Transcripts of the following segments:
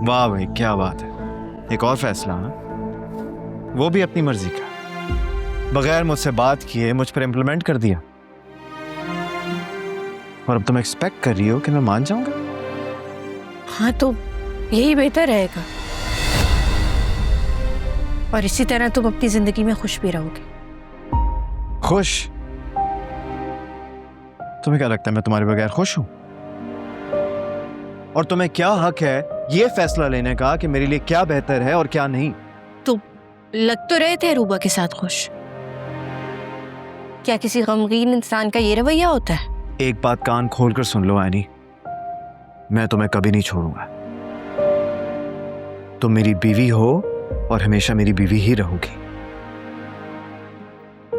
वाह भाई, क्या बात है। एक और फैसला, हाँ? वो भी अपनी मर्जी का, बगैर मुझसे बात किए मुझ पर इंप्लीमेंट कर दिया। और अब तुम एक्सपेक्ट कर रही हो कि मैं मान जाऊंगा? हाँ, तो यही बेहतर रहेगा और इसी तरह तुम अपनी जिंदगी में खुश भी रहोगे। खुश? तुम्हें क्या लगता है मैं तुम्हारे बगैर खुश हूं? और तुम्हें क्या हक है ये फैसला लेने का कि मेरे लिए क्या बेहतर है और क्या नहीं? तो लग तो रहे थे रूबा के साथ खुश। क्या किसी गमगीन इंसान का ये रवैया होता है? एक बात कान खोलकर सुन लो एनी, मैं तुम्हें कभी नहीं छोड़ूंगा। तुम मेरी बीवी हो और हमेशा मेरी बीवी ही रहोगी।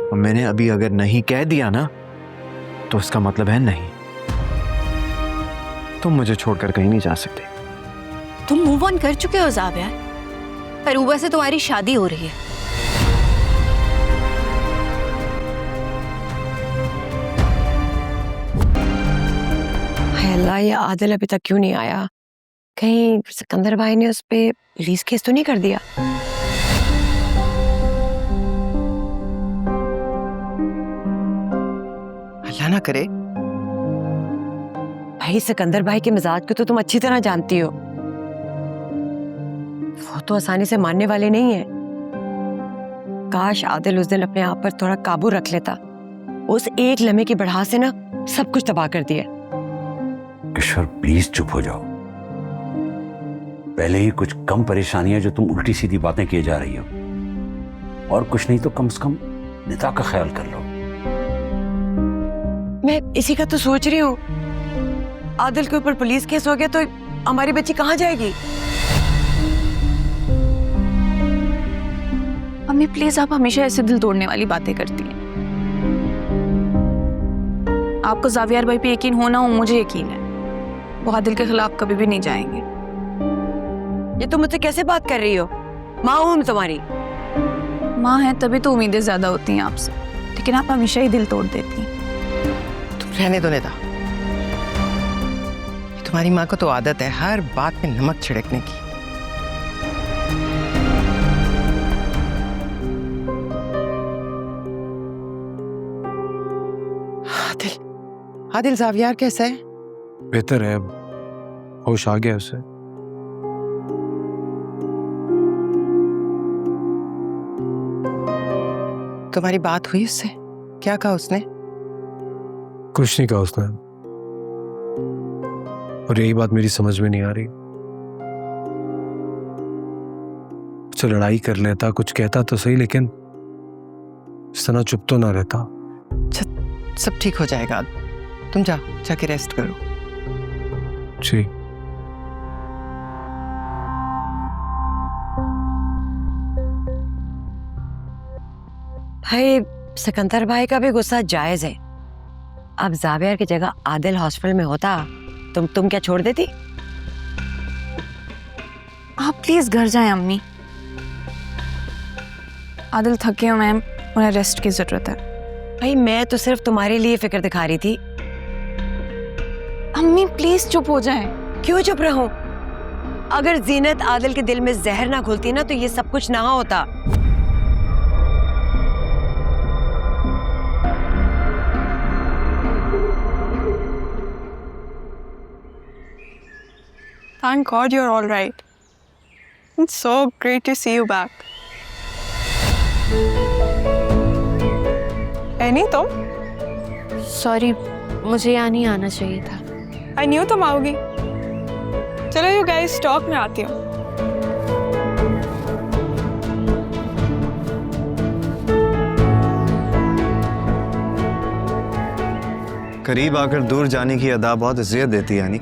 और मैंने अभी अगर नहीं कह दिया ना, तो इसका मतलब है नहीं। तुम मुझे छोड़कर कहीं नहीं जा सकते। तुम मूव ऑन कर चुके हो ज़ाविया। अरूबा से तुम्हारी शादी हो रही है। हाय अल्लाह, ये आदिल अभी तक क्यों नहीं आया? कहीं सिकंदर भाई ने उस पे पुलिस केस तो नहीं कर दिया? अल्लाह ना करे। भाई, सिकंदर भाई के मिजाज को तो तुम अच्छी तरह जानती हो। वो तो आसानी से मानने वाले नहीं है। काश आदिल उस दिन अपने आप पर थोड़ा काबू रख लेता। उस एक लम्हे की बढ़ा से ना सब कुछ तबाह कर दिया। किशोर प्लीज चुप हो जाओ। पहले ही कुछ कम परेशानियां जो तुम उल्टी सीधी बातें किए जा रही हो, और कुछ नहीं तो कम से कम निदा का ख्याल कर लो। मैं इसी का तो सोच रही हूँ। आदिल के ऊपर पुलिस केस हो गया तो हमारी बच्ची कहाँ जाएगी? मम्मी प्लीज, आप हमेशा ऐसे दिल तोड़ने वाली बातें करती हैं। आपको ज़ावियार भाई पे यकीन हो ना हो, मुझे यकीन है वो आदिल के खिलाफ कभी भी नहीं जाएंगे। ये तुम मुझसे कैसे बात कर रही हो? माँ हूँ मैं तुम्हारी। माँ है तभी तो उम्मीदें ज्यादा होती हैं आपसे, लेकिन आप हमेशा ही दिल तोड़ देती हैं। तुम रहने दो निदा। तुम्हारी माँ को तो आदत है हर बात में नमक छिड़कने की। आदिल ज़ावियार कैसा है? बेहतर है, अब होश आ गया उसे। तुम्हारी बात हुई उससे? क्या कहा उसने? कुछ नहीं कहा उसने, और यही बात मेरी समझ में नहीं आ रही। कुछ लड़ाई कर लेता, कुछ कहता तो सही, लेकिन इस तरह चुप तो ना रहता। सब ठीक हो जाएगा। तुम जाके रेस्ट करो। जी। भाई, सिकंदर भाई का भी गुस्सा जायज है। अब ज़ावियार की जगह आदिल हॉस्पिटल में होता, तुम क्या छोड़ देती? आप प्लीज घर जाएं अम्मी। आदिल थके हो मैम, उन्हें रेस्ट की जरूरत है। भाई, मैं तो सिर्फ तुम्हारे लिए फिक्र दिखा रही थी। अम्मी प्लीज चुप हो जाएं। क्यों चुप रहूं? अगर जीनत आदिल के दिल में जहर ना घुलती ना, तो ये सब कुछ ना होता। Thank God you're all right. It's so great to see you back. Annie, तुम? सॉरी, मुझे यहाँ नहीं आना चाहिए था। I knew तुम आओगी। चलो you guys talk, मैं आती हूँ। करीब आकर दूर जाने की अदा बहुत अज़ियत देती है यानी।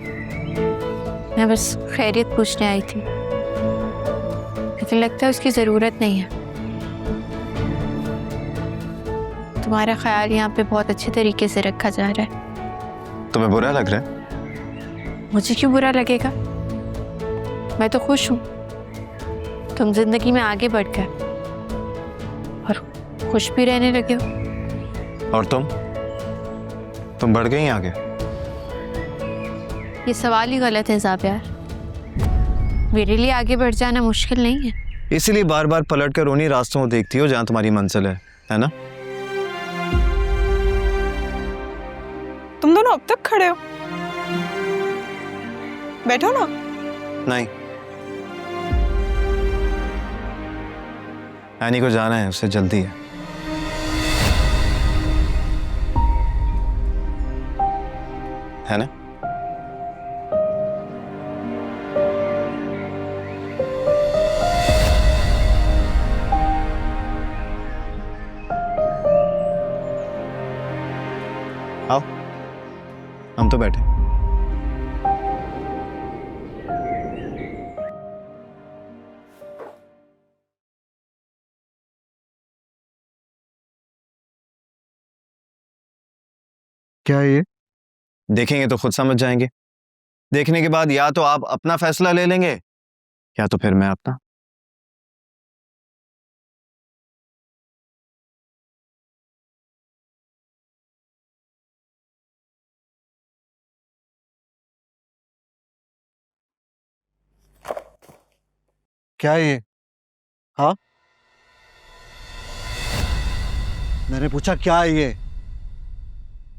मैं बस खैरियत पूछने आई थी, लेकिन लगता है उसकी जरूरत नहीं है। तुम्हारा ख्याल यहाँ पे बहुत अच्छे तरीके से रखा जा रहा है। तुम्हें बुरा लग रहा है? मुझे क्यों बुरा लगेगा? मैं तो खुश हूँ। तुम जिंदगी में आगे बढ़ गए और खुश भी रहने लगे हो। और तुम बढ़ गई आगे। ये सवाल ही गलत है ज़ावियर। मेरे लिए आगे बढ़ जाना मुश्किल नहीं है। इसीलिए बार बार पलट कर उन्हीं रास्तों को देखती हो जहां तुम्हारी मंजिल है ना? तुम दोनों अब तक खड़े हो? बैठो ना। नहीं, एनी को जाना है, उससे जल्दी है ना? आओ, हम तो बैठे। क्या है ये? देखेंगे तो खुद समझ जाएंगे। देखने के बाद या तो आप अपना फैसला ले लेंगे या तो फिर मैं अपना। क्या है ये? हाँ, मैंने पूछा क्या है ये?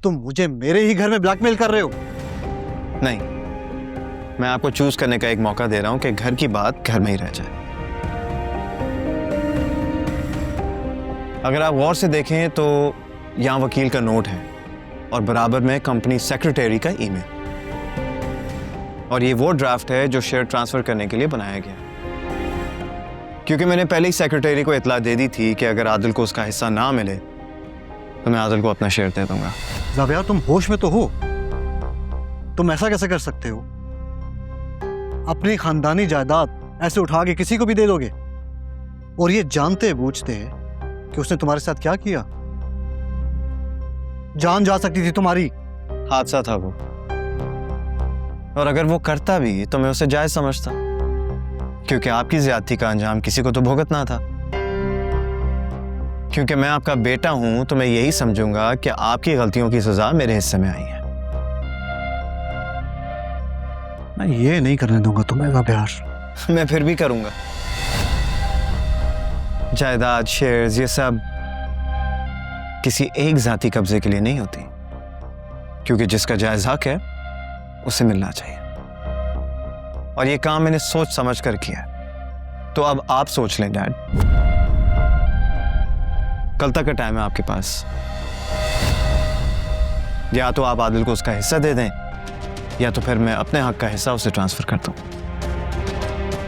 तुम मुझे मेरे ही घर में ब्लैकमेल कर रहे हो? नहीं, मैं आपको चूज करने का एक मौका दे रहा हूं कि घर की बात घर में ही रह जाए। अगर आप गौर से देखें तो यहां वकील का नोट है और बराबर में कंपनी सेक्रेटरी का ईमेल, और ये वो ड्राफ्ट है जो शेयर ट्रांसफर करने के लिए बनाया गया, क्योंकि मैंने पहले ही सेक्रेटरी को इतला दे दी थी कि अगर आदिल को उसका हिस्सा ना मिले तो मैं आदिल को अपना शेयर दे दूंगा। ज़ाविया, तुम होश में तो हो? तुम ऐसा कैसे कर सकते हो? अपनी खानदानी जायदाद ऐसे उठा के किसी को भी दे दोगे, और ये जानते बूझते कि उसने तुम्हारे साथ क्या किया? जान जा सकती थी तुम्हारी। हादसा था वो, और अगर वो करता भी तो मैं उसे जायज समझता, क्योंकि आपकी ज्यादती का अंजाम किसी को तो भुगतना था। क्योंकि मैं आपका बेटा हूं तो मैं यही समझूंगा कि आपकी गलतियों की सजा मेरे हिस्से में आई है। मैं ये नहीं करने दूंगा तुम्हें ज़ाविया। मैं फिर भी करूंगा। जायदाद, शेयर्स, ये सब किसी एक जाति कब्जे के लिए नहीं होती, क्योंकि जिसका जायज हक है उसे मिलना चाहिए। और ये काम मैंने सोच समझ कर किया, तो अब आप सोच लें डैड। कल तक का टाइम है आपके पास। या तो आप आदिल को उसका हिस्सा दे दें या तो फिर मैं अपने हक का हिस्सा उसे ट्रांसफर कर दूं।